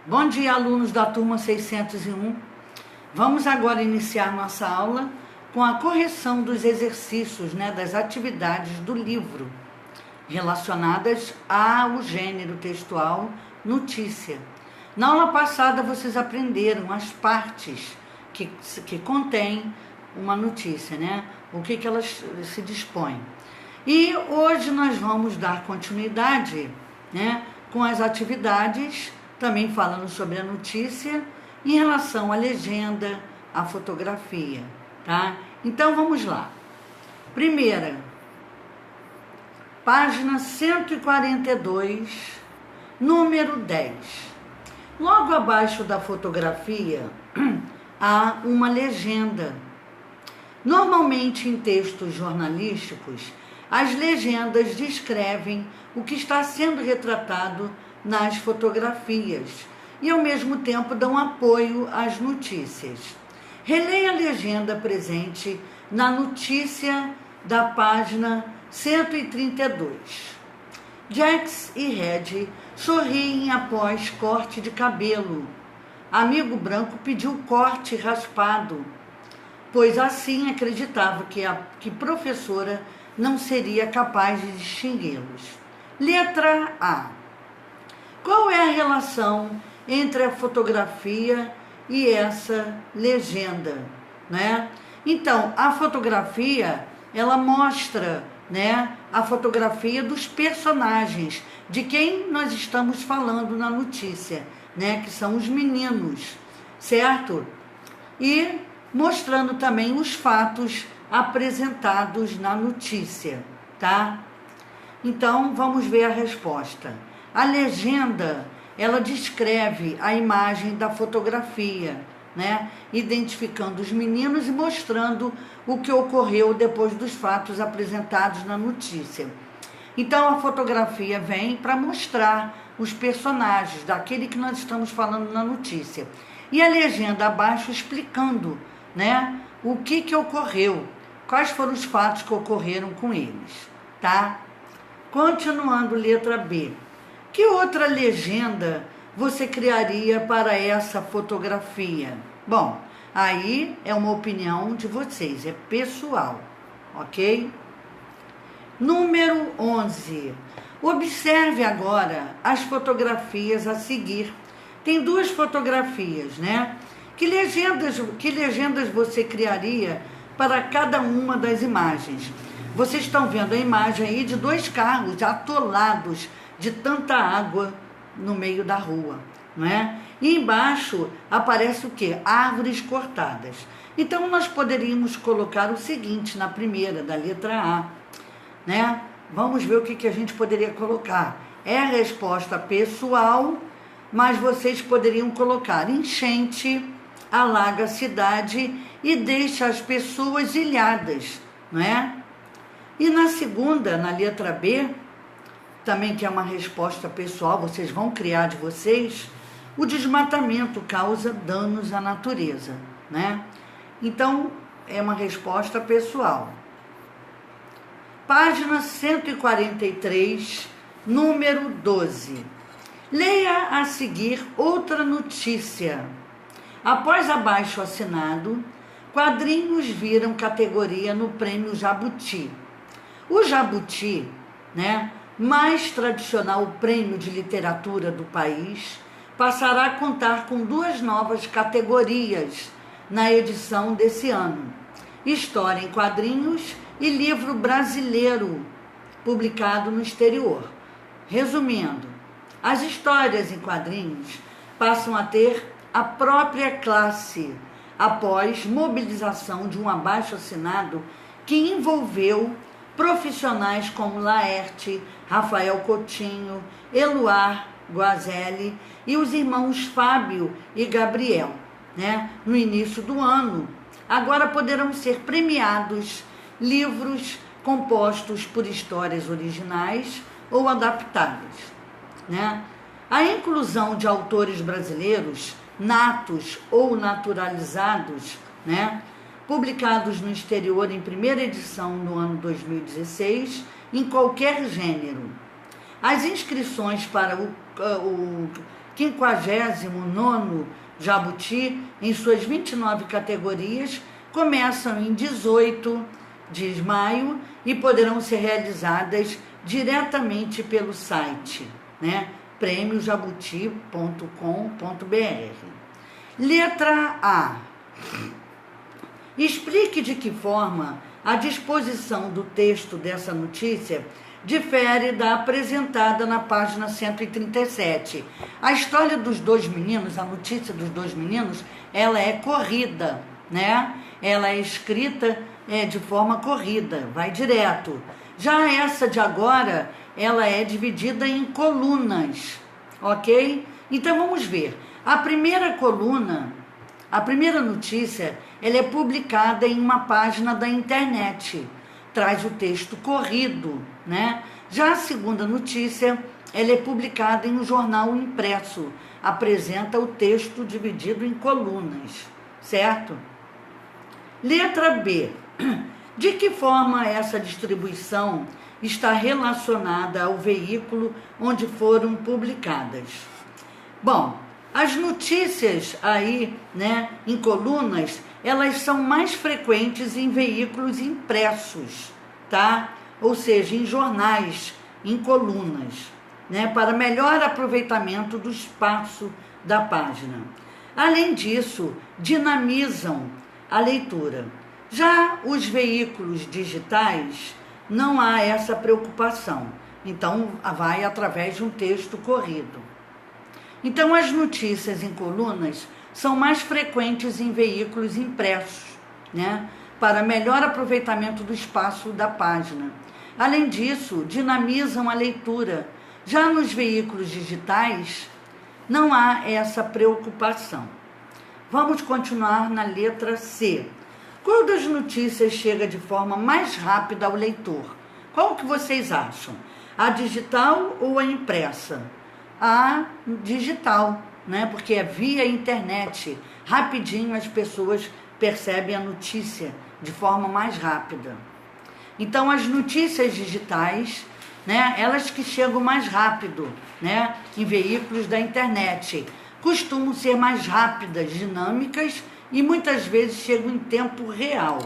Bom dia, alunos da turma 601. Vamos agora iniciar nossa aula com a correção dos exercícios, das atividades do livro relacionadas ao gênero textual notícia. Na aula passada, vocês aprenderam as partes que contém uma notícia, O que elas se dispõem. E hoje nós vamos dar continuidade, com as atividades, também falando sobre a notícia, em relação à legenda, à fotografia, tá? Então, vamos lá. Primeira, página 142, número 10. Logo abaixo da fotografia, há uma legenda. Normalmente, em textos jornalísticos, as legendas descrevem o que está sendo retratado nas fotografias e, ao mesmo tempo, dão apoio às notícias. Releia a legenda presente na notícia da página 132. Jax e Red sorriem após corte de cabelo. Amigo branco pediu corte raspado, pois assim acreditava que professora não seria capaz de distingui-los. Letra A. Qual é a relação entre a fotografia e essa legenda, Então, a fotografia, ela mostra, a fotografia dos personagens, de quem nós estamos falando na notícia, que são os meninos, certo? E mostrando também os fatos apresentados na notícia, tá? Então, vamos ver a resposta. A legenda, ela descreve a imagem da fotografia, identificando os meninos e mostrando o que ocorreu depois dos fatos apresentados na notícia. Então, a fotografia vem para mostrar os personagens daquele que nós estamos falando na notícia. E a legenda abaixo explicando, o que ocorreu, quais foram os fatos que ocorreram com eles, tá? Continuando, letra B. Que outra legenda você criaria para essa fotografia? Bom, aí é uma opinião de vocês, é pessoal, ok? Número 11. Observe agora as fotografias a seguir. Tem duas fotografias, Que legendas você criaria para cada uma das imagens? Vocês estão vendo a imagem aí de dois carros atolados de tanta água no meio da rua, E embaixo aparece o quê? Árvores cortadas. Então, nós poderíamos colocar o seguinte na primeira, da letra A, Vamos ver o que a gente poderia colocar. É a resposta pessoal, mas vocês poderiam colocar: enchente alaga a cidade e deixa as pessoas ilhadas, E na segunda, na letra B, também que é uma resposta pessoal, vocês vão criar de vocês, o desmatamento causa danos à natureza, Então, é uma resposta pessoal. Página 143, número 12. Leia a seguir outra notícia. Após abaixo assinado, quadrinhos viram categoria no Prêmio Jabuti. O Jabuti, mais tradicional prêmio de literatura do país, passará a contar com duas novas categorias na edição desse ano: História em Quadrinhos e Livro Brasileiro, publicado no exterior. Resumindo, as histórias em quadrinhos passam a ter a própria classe após mobilização de um abaixo-assinado que envolveu profissionais como Laerte, Rafael Coutinho, Eluar Guazelli e os irmãos Fábio e Gabriel, no início do ano. Agora poderão ser premiados livros compostos por histórias originais ou adaptadas, A inclusão de autores brasileiros, natos ou naturalizados, publicados no exterior em primeira edição no ano 2016, em qualquer gênero. As inscrições para o 59º Jabuti, em suas 29 categorias, começam em 18 de maio e poderão ser realizadas diretamente pelo site, né? prêmiojabuti.com.br. Letra A. Explique de que forma a disposição do texto dessa notícia difere da apresentada na página 137. A história dos dois meninos, a notícia dos dois meninos, ela é corrida, né? Ela é escrita de forma corrida, vai direto. Já essa de agora, ela é dividida em colunas, ok? Então vamos ver. A primeira coluna, a primeira notícia, ela é publicada em uma página da internet, traz o texto corrido, né? Já a segunda notícia, ela é publicada em um jornal impresso, apresenta o texto dividido em colunas, certo? Letra B. De que forma essa distribuição está relacionada ao veículo onde foram publicadas? Bom, as notícias aí, né, em colunas, elas são mais frequentes em veículos impressos, tá? Ou seja, em jornais, em colunas, né, para melhor aproveitamento do espaço da página. Além disso, dinamizam a leitura. Já os veículos digitais, não há essa preocupação. Então, vai através de um texto corrido. Então, as notícias em colunas são mais frequentes em veículos impressos, né? Para melhor aproveitamento do espaço da página. Além disso, dinamizam a leitura. Já nos veículos digitais, não há essa preocupação. Vamos continuar na letra C. Qual das notícias chega de forma mais rápida ao leitor? Qual que vocês acham? A digital ou a impressa? A digital, né? Porque é via internet. Rapidinho as pessoas percebem a notícia de forma mais rápida. Então, as notícias digitais, né? Elas que chegam mais rápido, né? Em veículos da internet. Costumam ser mais rápidas, dinâmicas e muitas vezes chegam em tempo real.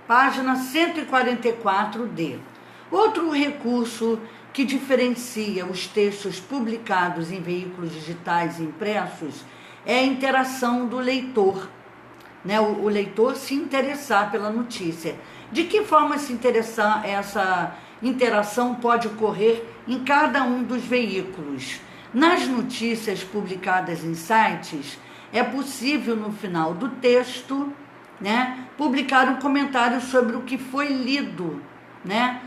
Página 144D. Outro recurso que diferencia os textos publicados em veículos digitais e impressos é a interação do leitor, né? O leitor se interessar pela notícia. De que forma essa interação pode ocorrer em cada um dos veículos? Nas notícias publicadas em sites, é possível, no final do texto, né, publicar um comentário sobre o que foi lido, né?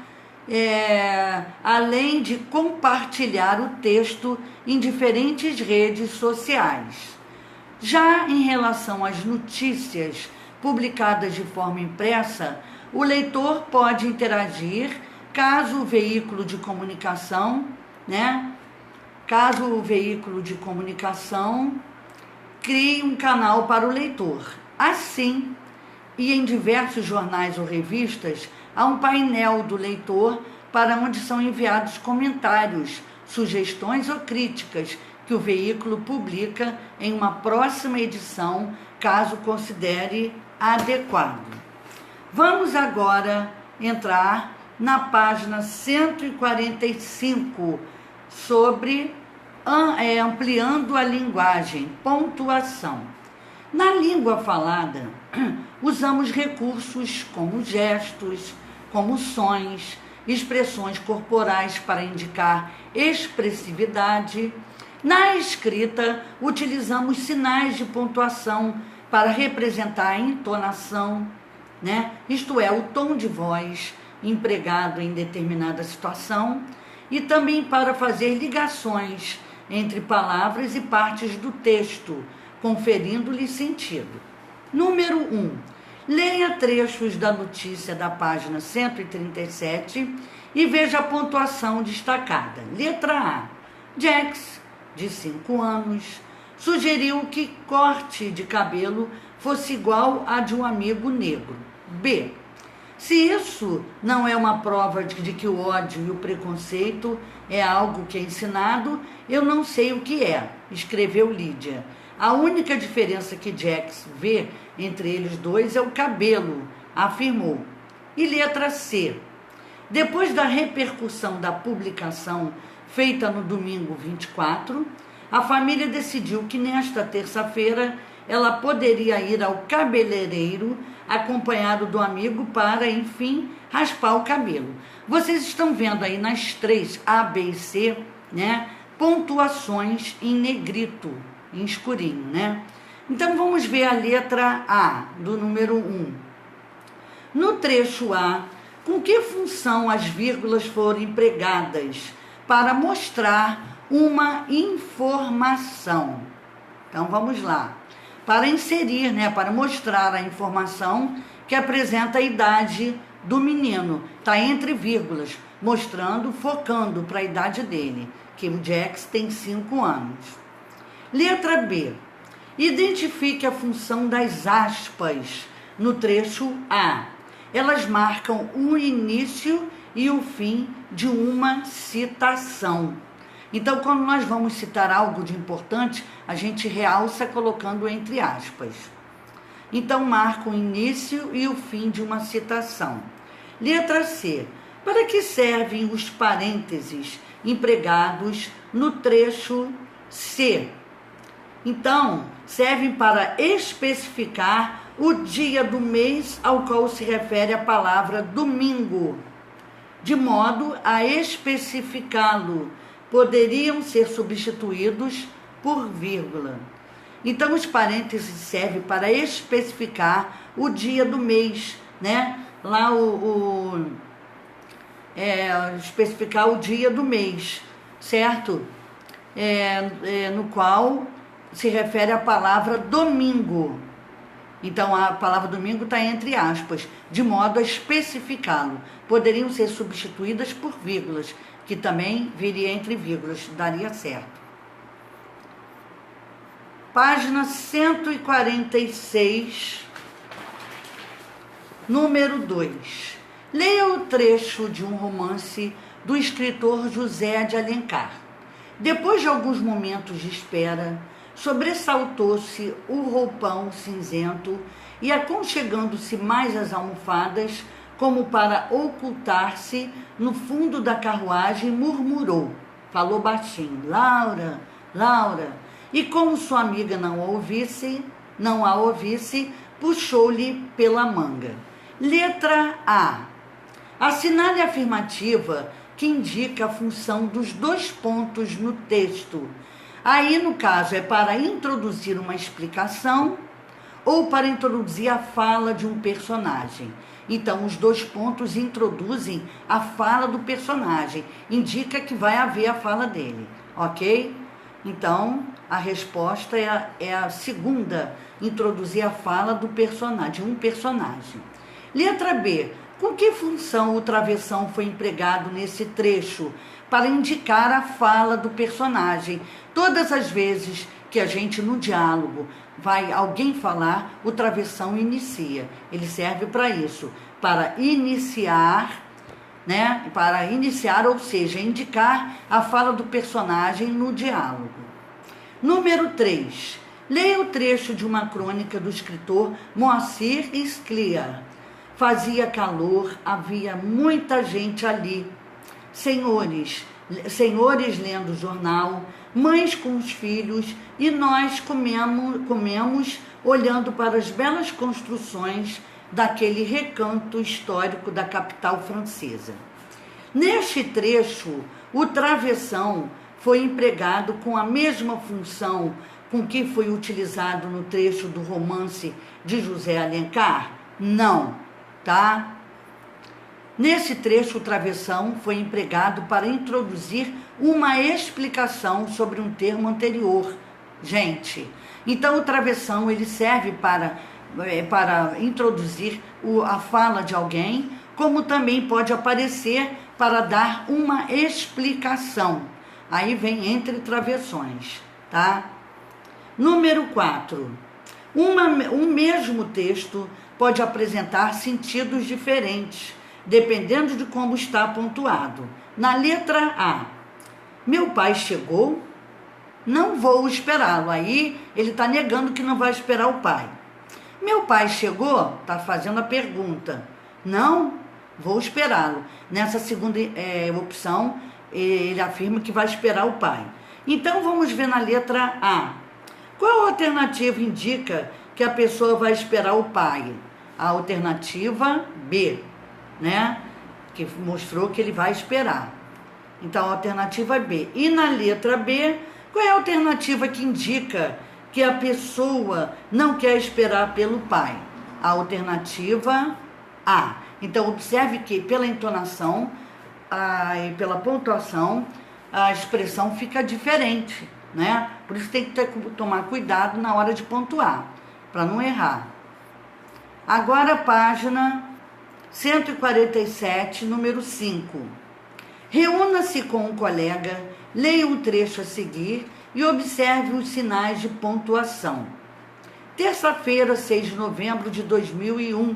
Além de compartilhar o texto em diferentes redes sociais. Já em relação às notícias publicadas de forma impressa, o leitor pode interagir caso o veículo de comunicação, né? Caso o veículo de comunicação crie um canal para o leitor. Assim, e em diversos jornais ou revistas, há um painel do leitor para onde são enviados comentários, sugestões ou críticas que o veículo publica em uma próxima edição, caso considere adequado. Vamos agora entrar na página 145, sobre ampliando a linguagem, pontuação. Na língua falada, usamos recursos como gestos, como sons, expressões corporais para indicar expressividade. Na escrita, utilizamos sinais de pontuação para representar a entonação, né? Isto é, o tom de voz empregado em determinada situação, e também para fazer ligações entre palavras e partes do texto, conferindo-lhe sentido. Número 1. Leia trechos da notícia da página 137 e veja a pontuação destacada. Letra A. Jax, de 5 anos, sugeriu que corte de cabelo fosse igual a de um amigo negro. B. Se isso não é uma prova de que o ódio e o preconceito é algo que é ensinado, eu não sei o que é, escreveu Lídia. A única diferença que Jax vê entre eles dois é o cabelo, afirmou. E letra C. Depois da repercussão da publicação feita no domingo 24, a família decidiu que nesta terça-feira ela poderia ir ao cabeleireiro acompanhado do amigo para, enfim, raspar o cabelo. Vocês estão vendo aí nas 3, A, B e C, né, pontuações em negrito, em escurinho, né? Então vamos ver a letra A, do número 1. No trecho A, com que função as vírgulas foram empregadas para mostrar uma informação? Então vamos lá. Para inserir, né, para mostrar a informação que apresenta a idade do menino. Está entre vírgulas, mostrando, focando para a idade dele, que o Jax tem 5 anos. Letra B. Identifique a função das aspas no trecho A. Elas marcam o início e o fim de uma citação. Então, quando nós vamos citar algo de importante, a gente realça colocando entre aspas. Então, marca o início e o fim de uma citação. Letra C. Para que servem os parênteses empregados no trecho C? Então, servem para especificar o dia do mês ao qual se refere a palavra domingo, de modo a especificá-lo. Poderiam ser substituídos por vírgula. Então, os parênteses servem para especificar o dia do mês, né? Lá especificar o dia do mês, certo? No qual se refere à palavra domingo. Então, a palavra domingo está entre aspas, de modo a especificá-lo. Poderiam ser substituídas por vírgulas, que também viria entre vírgulas, daria certo. Página 146, número 2. Leia o trecho de um romance do escritor José de Alencar. Depois de alguns momentos de espera, sobressaltou-se o roupão cinzento e, aconchegando-se mais as almofadas, como para ocultar-se no fundo da carruagem, murmurou, falou baixinho, Laura, Laura, e como sua amiga não a ouvisse, puxou-lhe pela manga. Letra A. Assinale a afirmativa que indica a função dos 2 pontos no texto. Aí, no caso, é para introduzir uma explicação ou para introduzir a fala de um personagem. Então, os 2 pontos introduzem a fala do personagem, indica que vai haver a fala dele, ok? Então, a resposta é a segunda, introduzir a fala do personagem, de um personagem. Letra B. Com que função o travessão foi empregado nesse trecho? Para indicar a fala do personagem. Todas as vezes que a gente, no diálogo, vai alguém falar, o travessão inicia. Ele serve para isso, para iniciar, né? Para iniciar, ou seja, indicar a fala do personagem no diálogo. Número 3. Leia o trecho de uma crônica do escritor Moacir Scliar. Fazia calor, havia muita gente ali. Senhores lendo o jornal, mães com os filhos, e nós comemos olhando para as belas construções daquele recanto histórico da capital francesa. Neste trecho, o travessão foi empregado com a mesma função com que foi utilizado no trecho do romance de José Alencar? Não, tá? Nesse trecho, o travessão foi empregado para introduzir uma explicação sobre um termo anterior. Gente, então o travessão ele serve para introduzir a fala de alguém, como também pode aparecer para dar uma explicação. Aí vem entre travessões, tá? Número 4. Um mesmo texto pode apresentar sentidos diferentes, dependendo de como está pontuado. Na letra A, meu pai chegou, não vou esperá-lo. Aí ele está negando que não vai esperar o pai. Meu pai chegou, está fazendo a pergunta. Não vou esperá-lo. Nessa segunda opção, ele afirma que vai esperar o pai. Então vamos ver na letra A. Qual alternativa indica que a pessoa vai esperar o pai? A alternativa B, né? Que mostrou que ele vai esperar. Então a alternativa é B. E na letra B, qual é a alternativa que indica que a pessoa não quer esperar pelo pai? A alternativa A. Então observe que pela entonação e pela pontuação a expressão fica diferente, né? Por isso tem que tomar cuidado na hora de pontuar, para não errar. Agora a página 147, número 5. Reúna-se com um colega, leia um trecho a seguir e observe os sinais de pontuação. Terça-feira, 6 de novembro de 2001.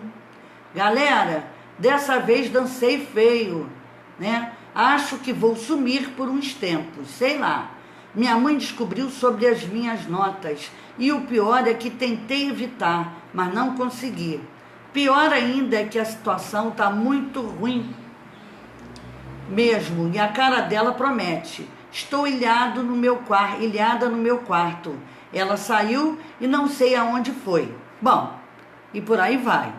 Galera, dessa vez dancei feio, né? Acho que vou sumir por uns tempos, sei lá. Minha mãe descobriu sobre as minhas notas e o pior é que tentei evitar, mas não consegui. Pior ainda é que a situação está muito ruim mesmo, e a cara dela promete. Estou ilhada no meu quarto. Ela saiu e não sei aonde foi. Bom, e por aí vai.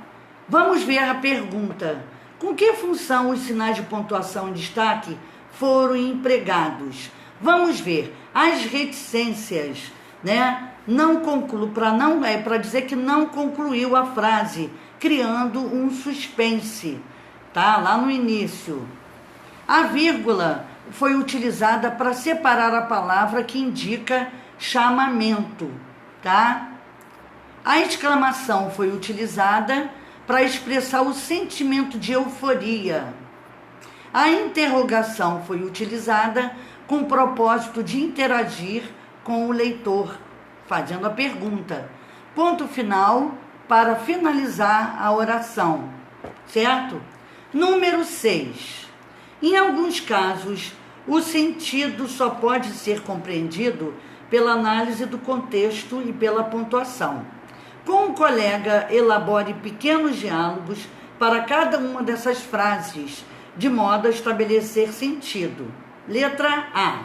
Vamos ver a pergunta. Com que função os sinais de pontuação em destaque foram empregados? Vamos ver. As reticências, né? Para dizer que não concluiu a frase, criando um suspense, tá? Lá no início. A vírgula foi utilizada para separar a palavra que indica chamamento, tá? A exclamação foi utilizada para expressar o sentimento de euforia. A interrogação foi utilizada com o propósito de interagir com o leitor, fazendo a pergunta. Ponto final para finalizar a oração, certo? Número 6. Em alguns casos, o sentido só pode ser compreendido pela análise do contexto e pela pontuação. Com o colega, elabore pequenos diálogos para cada uma dessas frases, de modo a estabelecer sentido. Letra A.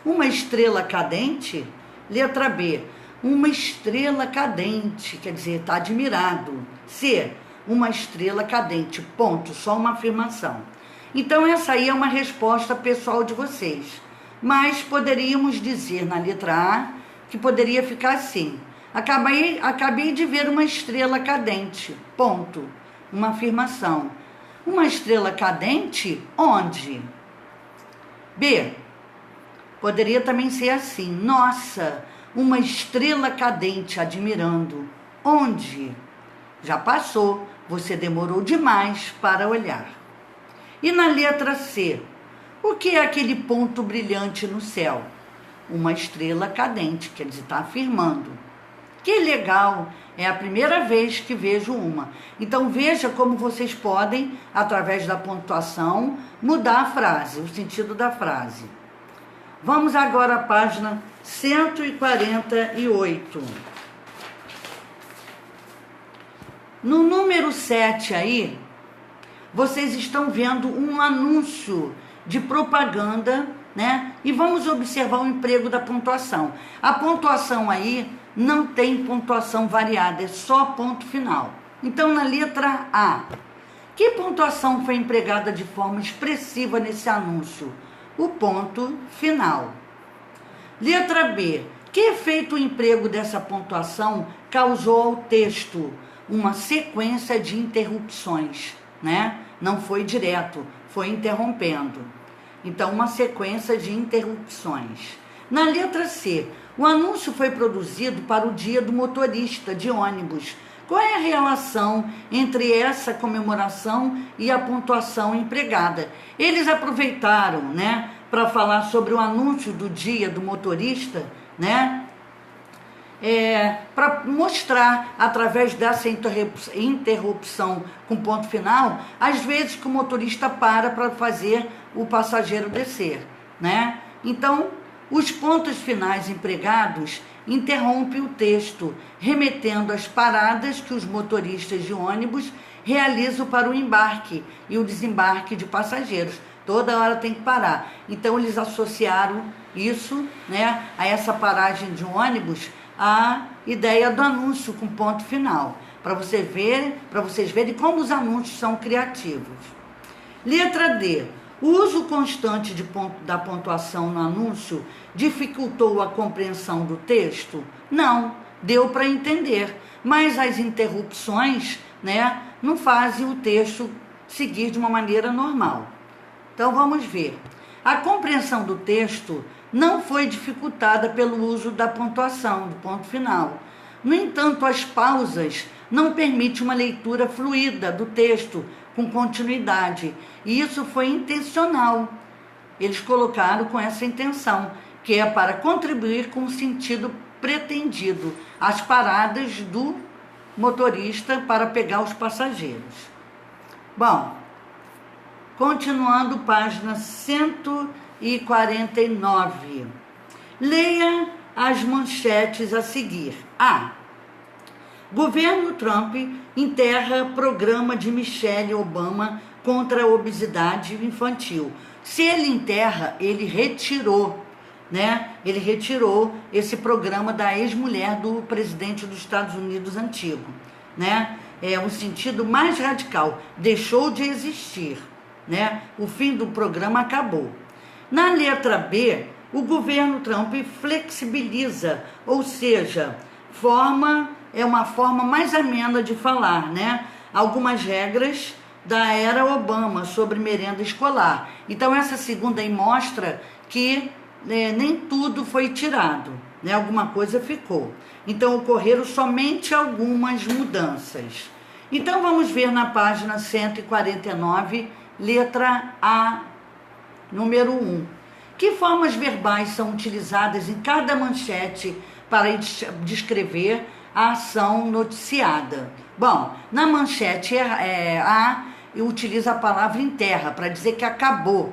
Uma estrela cadente? Letra B. Uma estrela cadente, quer dizer, está admirado. C. Uma estrela cadente, ponto, só uma afirmação. Então essa aí é uma resposta pessoal de vocês. Mas poderíamos dizer na letra A que poderia ficar assim. Acabei de ver uma estrela cadente, ponto, uma afirmação. Uma estrela cadente, onde? B. Poderia também ser assim. Nossa, uma estrela cadente admirando. Onde? Já passou, você demorou demais para olhar. E na letra C, o que é aquele ponto brilhante no céu? Uma estrela cadente, quer dizer, está afirmando. Que legal, é a primeira vez que vejo uma. Então veja como vocês podem, através da pontuação, mudar a frase, o sentido da frase. Vamos agora à página 148. No número 7 aí, vocês estão vendo um anúncio de propaganda, né? E vamos observar o emprego da pontuação. A pontuação aí não tem pontuação variada, é só ponto final. Então, na letra A, que pontuação foi empregada de forma expressiva nesse anúncio? O ponto final. Letra B, que efeito o emprego dessa pontuação causou ao texto? Uma sequência de interrupções, né? Não foi direto, foi interrompendo. Então, uma sequência de interrupções. Na letra C, o anúncio foi produzido para o dia do motorista de ônibus. Qual é a relação entre essa comemoração e a pontuação empregada? Eles aproveitaram, né, para falar sobre o anúncio do dia do motorista, né? para mostrar, através dessa interrupção com ponto final, às vezes que o motorista para fazer o passageiro descer, né? Então, os pontos finais empregados interrompem o texto, remetendo às paradas que os motoristas de ônibus realizam para o embarque e o desembarque de passageiros. Toda hora tem que parar. Então, eles associaram isso, né, a essa paragem de ônibus a ideia do anúncio com ponto final, para vocês verem como os anúncios são criativos. Letra D. O uso constante da pontuação no anúncio dificultou a compreensão do texto? Não, deu para entender, mas as interrupções, né, não fazem o texto seguir de uma maneira normal. Então vamos ver. A compreensão do texto não foi dificultada pelo uso da pontuação, do ponto final. No entanto, as pausas não permitem uma leitura fluida do texto com continuidade. E isso foi intencional. Eles colocaram com essa intenção, que é para contribuir com o sentido pretendido, as paradas do motorista para pegar os passageiros. Bom, continuando, página 149. Leia as manchetes a seguir. A. Governo Trump enterra programa de Michelle Obama contra a obesidade infantil. Se ele enterra, ele retirou, né? Ele retirou esse programa da ex-mulher do presidente dos Estados Unidos antigo, né? É um sentido mais radical, deixou de existir, né? O fim do programa acabou. Na letra B, o governo Trump flexibiliza, ou seja, é uma forma mais amena de falar, né? Algumas regras da era Obama sobre merenda escolar. Então, essa segunda aí mostra que nem tudo foi tirado, né? Alguma coisa ficou. Então, ocorreram somente algumas mudanças. Então, vamos ver na página 149, letra A, número 1. Que formas verbais são utilizadas em cada manchete para descrever a ação noticiada? Bom, na manchete A, utiliza a palavra enterra para dizer que acabou.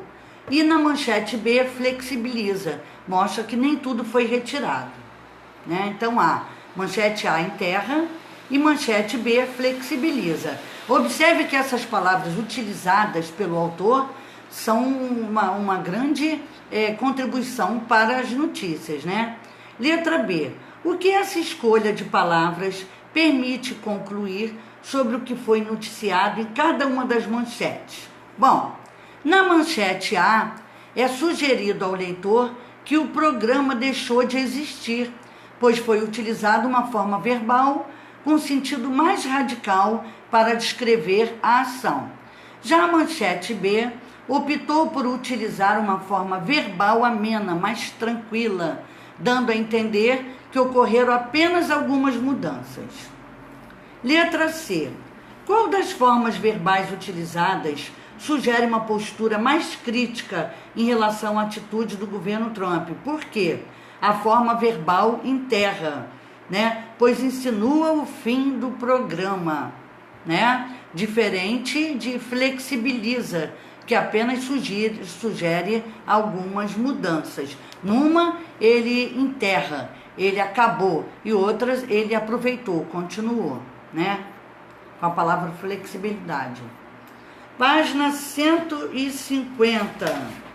E na manchete B, flexibiliza, mostra que nem tudo foi retirado, né? Então, manchete A enterra e manchete B flexibiliza. Observe que essas palavras utilizadas pelo autor são uma grande contribuição para as notícias, né? Letra B. O que essa escolha de palavras permite concluir sobre o que foi noticiado em cada uma das manchetes? Bom, na manchete A, é sugerido ao leitor que o programa deixou de existir, pois foi utilizada uma forma verbal com sentido mais radical para descrever a ação. Já a manchete B optou por utilizar uma forma verbal amena, mais tranquila, dando a entender que ocorreram apenas algumas mudanças. Letra C. Qual das formas verbais utilizadas sugere uma postura mais crítica em relação à atitude do governo Trump? Por quê? A forma verbal enterra, né? Pois insinua o fim do programa, né? Diferente de flexibiliza, que apenas sugere algumas mudanças. Numa, ele enterra, ele acabou, e outras, ele aproveitou, continuou, né? Com a palavra flexibilidade. Página 150.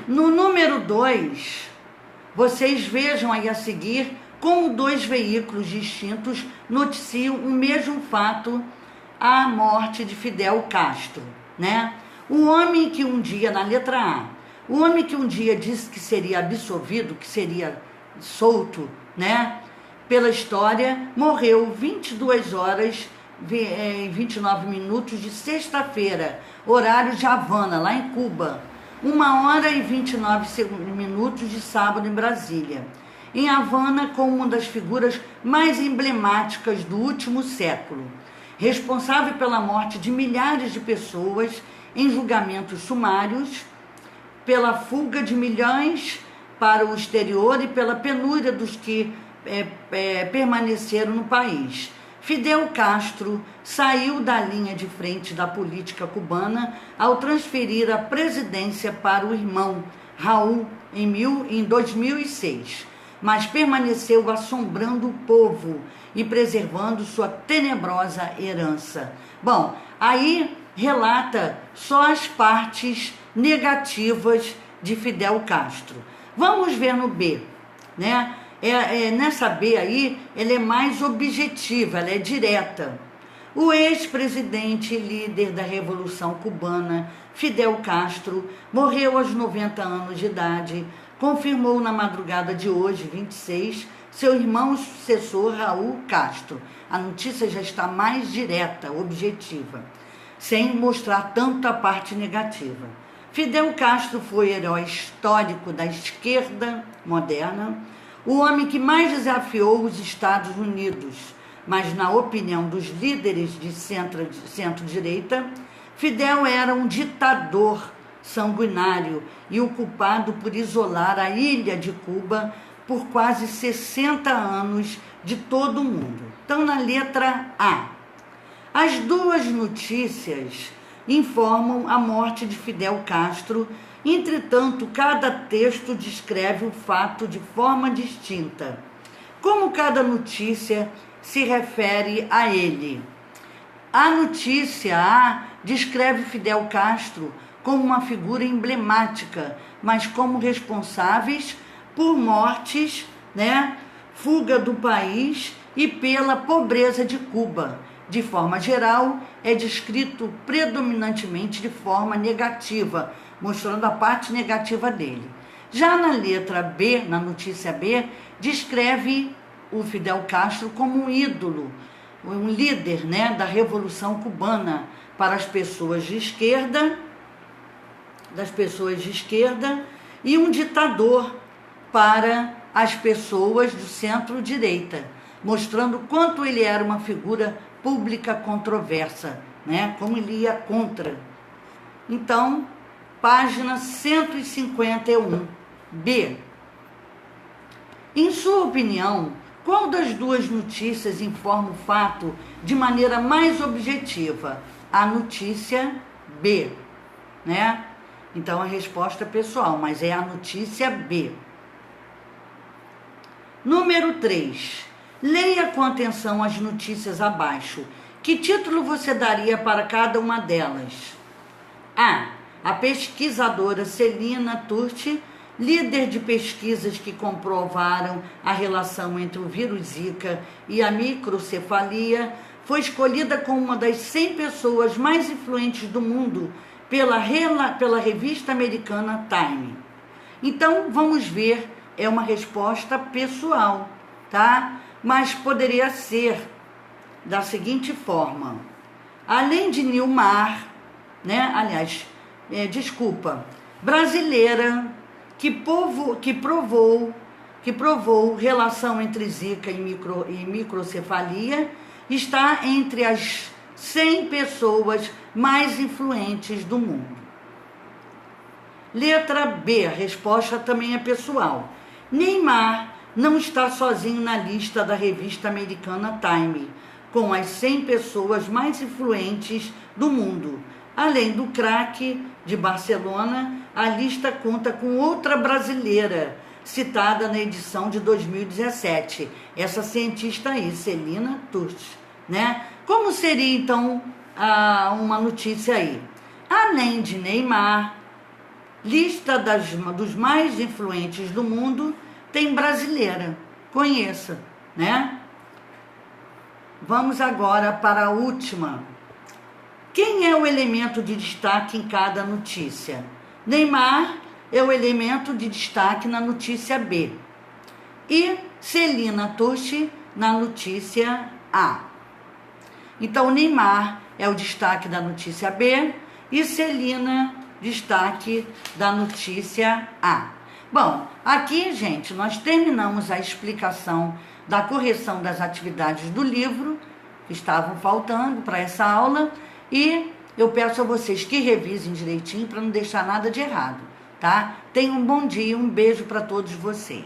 No número 2, vocês vejam aí a seguir como dois veículos distintos noticiam o mesmo fato, a morte de Fidel Castro, né? O homem que um dia, na letra A, o homem que um dia disse que seria absolvido, que seria solto, né? Pela história, morreu 22 horas e 29 minutos de sexta-feira, horário de Havana, lá em Cuba. 1h e 29 minutos de sábado em Brasília. Em Havana, como uma das figuras mais emblemáticas do último século, responsável pela morte de milhares de pessoas em julgamentos sumários, pela fuga de milhões para o exterior e pela penúria dos que permaneceram no país. Fidel Castro saiu da linha de frente da política cubana ao transferir a presidência para o irmão Raul em 2006, mas permaneceu assombrando o povo e preservando sua tenebrosa herança. Bom, aí relata só as partes negativas de Fidel Castro. Vamos ver no B, né? Nessa B aí, ela é mais objetiva, ela é direta. O ex-presidente e líder da Revolução Cubana, Fidel Castro, morreu aos 90 anos de idade, confirmou na madrugada de hoje, 26, seu irmão e sucessor Raul Castro. A notícia já está mais direta, objetiva, sem mostrar tanto a parte negativa. Fidel Castro foi herói histórico da esquerda moderna, o homem que mais desafiou os Estados Unidos, mas na opinião dos líderes de centro-direita, Fidel era um ditador sanguinário e o culpado por isolar a ilha de Cuba por quase 60 anos de todo o mundo. Então, na letra A, as duas notícias informam a morte de Fidel Castro. Entretanto, cada texto descreve o fato de forma distinta. Como cada notícia se refere a ele? A notícia A descreve Fidel Castro como uma figura emblemática, mas como responsáveis por mortes, fuga do país e pela pobreza de Cuba. De forma geral, é descrito predominantemente de forma negativa, mostrando a parte negativa dele. Já na letra B, na notícia B, descreve o Fidel Castro como um ídolo, um líder, da Revolução Cubana para as pessoas de esquerda, e um ditador para as pessoas do centro-direita, mostrando quanto ele era uma figura pública controversa, como ele ia contra. Então, página 151, B. Em sua opinião, qual das duas notícias informa o fato de maneira mais objetiva? A notícia B, Então, a resposta é pessoal, mas é a notícia B. Número 3. Leia com atenção as notícias abaixo. Que título você daria para cada uma delas? A. A pesquisadora Celina Turci, líder de pesquisas que comprovaram a relação entre o vírus Zika e a microcefalia, foi escolhida como uma das 100 pessoas mais influentes do mundo pela revista americana Time. Então, vamos ver, é uma resposta pessoal, Mas poderia ser da seguinte forma: além de Nilmar, brasileira que provou relação entre Zika e microcefalia, está entre as 100 pessoas mais influentes do mundo. Letra B, a resposta também é pessoal. Neymar não está sozinho na lista da revista americana Time, com as 100 pessoas mais influentes do mundo. Além do craque de Barcelona, a lista conta com outra brasileira, citada na edição de 2017. Essa cientista aí, Celina Turci, Como seria, então, uma notícia aí? Além de Neymar, lista dos mais influentes do mundo, tem brasileira. Conheça, Vamos agora para a última. Quem é o elemento de destaque em cada notícia? Neymar é o elemento de destaque na notícia B. E Celina Turci na notícia A. Então, Neymar é o destaque da notícia B e Celina, destaque da notícia A. Bom, aqui, gente, nós terminamos a explicação da correção das atividades do livro, que estavam faltando para essa aula, e eu peço a vocês que revisem direitinho para não deixar nada de errado, tá? Tenham um bom dia, um beijo para todos vocês.